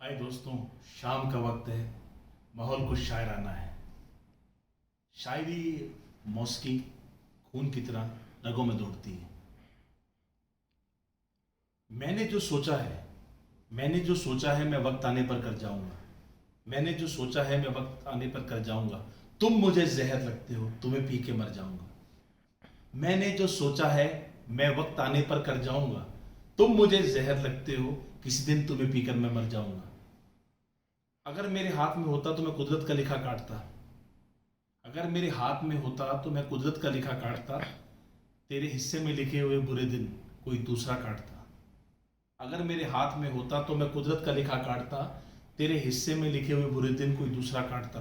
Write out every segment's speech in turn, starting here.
हाय दोस्तों, शाम का वक्त है। माहौल कुछ शायराना है। शायरी मौसिकी खून की तरह रगों में दौड़ती है। मैंने जो सोचा है मैं वक्त आने पर कर जाऊंगा। मैंने जो सोचा है मैं वक्त आने पर कर जाऊंगा। तुम मुझे जहर लगते हो, तुम्हें पी के मर जाऊंगा। मैंने जो सोचा है मैं वक्त आने पर कर जाऊंगा। तुम मुझे जहर लगते हो, किसी दिन तुम्हें पीकर मैं मर जाऊंगा। अगर मेरे हाथ में होता तो मैं कुदरत का लिखा काटता। अगर मेरे हाथ में होता तो मैं कुदरत का लिखा काटता। तेरे हिस्से में लिखे हुए बुरे दिन कोई दूसरा काटता। अगर मेरे हाथ में होता तो मैं कुदरत का लिखा काटता। तेरे हिस्से में लिखे हुए बुरे दिन कोई दूसरा काटता।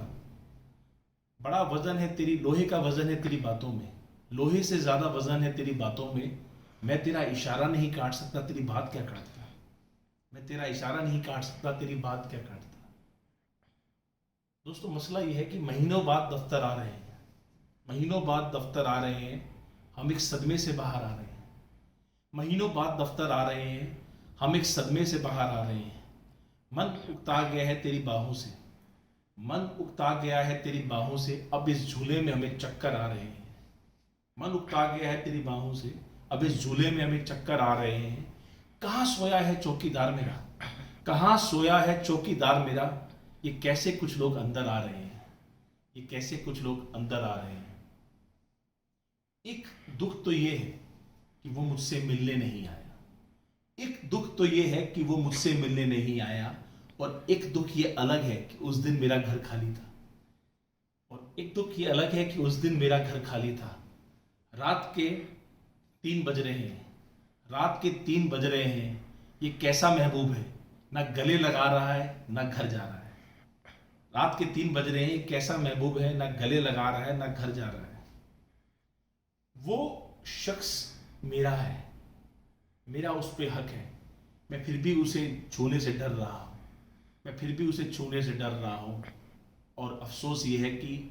बड़ा वजन है तेरी, लोहे का वजन है तेरी बातों में। लोहे से ज्यादा वजन है तेरी बातों में। मैं तेरा इशारा नहीं काट सकता, तेरी बात क्या काटता। मैं तेरा इशारा नहीं काट सकता, तेरी बात क्या काटता। दोस्तों, मसला यह है कि महीनों बाद दफ्तर आ रहे हैं। महीनों बाद दफ्तर आ रहे हैं, हम एक सदमे से बाहर आ रहे हैं। महीनों बाद दफ्तर आ रहे हैं, हम एक सदमे से बाहर आ रहे हैं। मन उकता गया है तेरी बाहों से। मन उकता गया है तेरी बाहों से, अब इस झूले में हमें चक्कर आ रहे हैं। मन उकता गया है तेरी बाहों से, अब इस झूले में हमें चक्कर आ रहे हैं। कहाँ सोया है चौकीदार मेरा, कहाँ सोया है चौकीदार मेरा। ये कैसे कुछ लोग अंदर आ रहे हैं, ये कैसे कुछ लोग अंदर आ रहे हैं। एक दुख तो ये है कि वो मुझसे मिलने नहीं आया। एक दुख तो ये है कि वो मुझसे मिलने नहीं आया। और एक दुख ये अलग है कि उस दिन मेरा घर खाली था। और एक दुख ये अलग है कि उस दिन मेरा घर खाली था। रात के 3 बज रहे हैं, रात के 3 बज रहे हैं। ये कैसा महबूब है, ना गले लगा रहा है ना घर जा रहा है। रात के 3 बज रहे हैं, ये कैसा महबूब है, ना गले लगा रहा है ना घर जा रहा है। वो शख्स मेरा है, मेरा उस पे हक है। मैं फिर भी उसे छूने से डर रहा हूं। मैं फिर भी उसे छूने से डर रहा हूं। और अफसोस ये है कि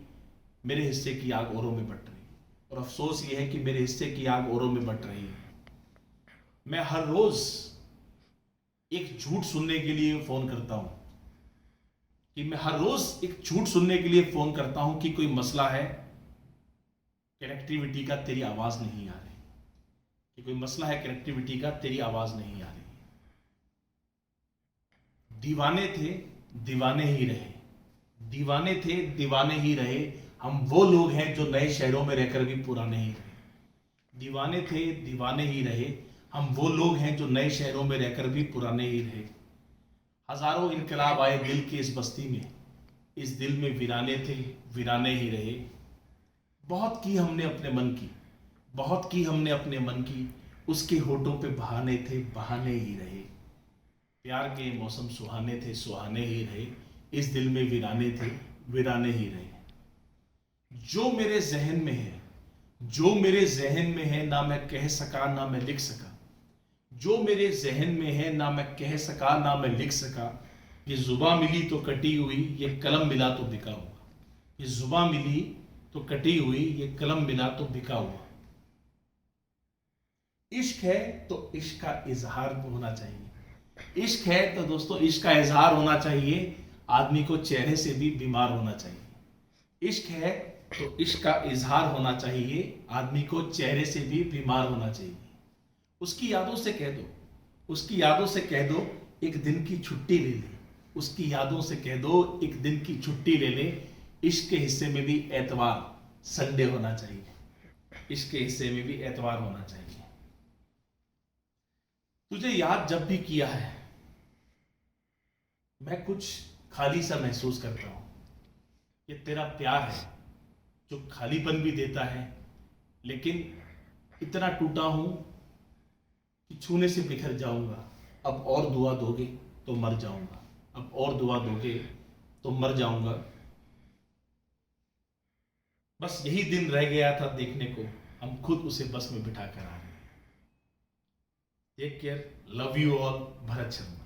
मेरे हिस्से की आग औरों में बट रही है। और अफसोस ये है कि मेरे हिस्से की आग औरों में बट रही है। मैं हर रोज एक झूठ सुनने के लिए फोन करता हूं कि मैं हर रोज एक झूठ सुनने के लिए फोन करता हूं कि कोई मसला है, कनेक्टिविटी का तेरी आवाज नहीं आ रही। कि कोई मसला है कनेक्टिविटी का, तेरी आवाज नहीं आ रही। दीवाने थे, दीवाने ही रहे। दीवाने थे, दीवाने ही रहे। हम वो लोग हैं जो नए शहरों में रहकर भी पुराने ही रहे। दीवाने थे, दीवाने ही रहे। हम वो लोग हैं जो नए शहरों में रहकर भी पुराने ही रहे। हजारों इनकलाब आए दिल की इस बस्ती में, इस दिल में वीराने थे, वीराने ही रहे। बहुत की हमने अपने मन की, बहुत की हमने अपने मन की। उसके होठों पे बहाने थे, बहाने ही रहे। प्यार के मौसम सुहाने थे, सुहाने ही रहे। इस दिल में वीराने थे, वीराने ही रहे। जो मेरे जहन में है, जो मेरे जहन में है, ना मैं कह सका ना मैं लिख सका। जो मेरे जहन में है, ना मैं कह सका ना मैं लिख सका। ये जुबां मिली तो कटी हुई, ये कलम मिला तो बिका हुआ। ये जुबां मिली तो कटी हुई, ये कलम मिला तो बिका हुआ। इश्क है तो इश्क का इजहार होना चाहिए। इश्क है तो दोस्तों इश्क का इजहार होना चाहिए। आदमी को चेहरे से भी बीमार होना चाहिए। इश्क है तो इश्क का इजहार होना चाहिए। आदमी को चेहरे से भी बीमार होना चाहिए। उसकी यादों से कह दो, उसकी यादों से कह दो एक दिन की छुट्टी ले ले। उसकी यादों से कह दो एक दिन की छुट्टी ले ले। इश्क के हिस्से में भी एतवार संडे होना चाहिए। इश्क के हिस्से में भी एतवार होना चाहिए। तुझे याद जब भी किया है, मैं कुछ खाली सा महसूस करता हूं। ये तेरा प्यार है जो खालीपन भी देता है, लेकिन इतना टूटा हूं कि छूने से बिखर जाऊंगा। अब और दुआ दोगे तो मर जाऊंगा। अब और दुआ दोगे तो मर जाऊंगा। बस यही दिन रह गया था देखने को, हम खुद उसे बस में बिठा कर आ गए। Take care, love you all, Bharat Sharma.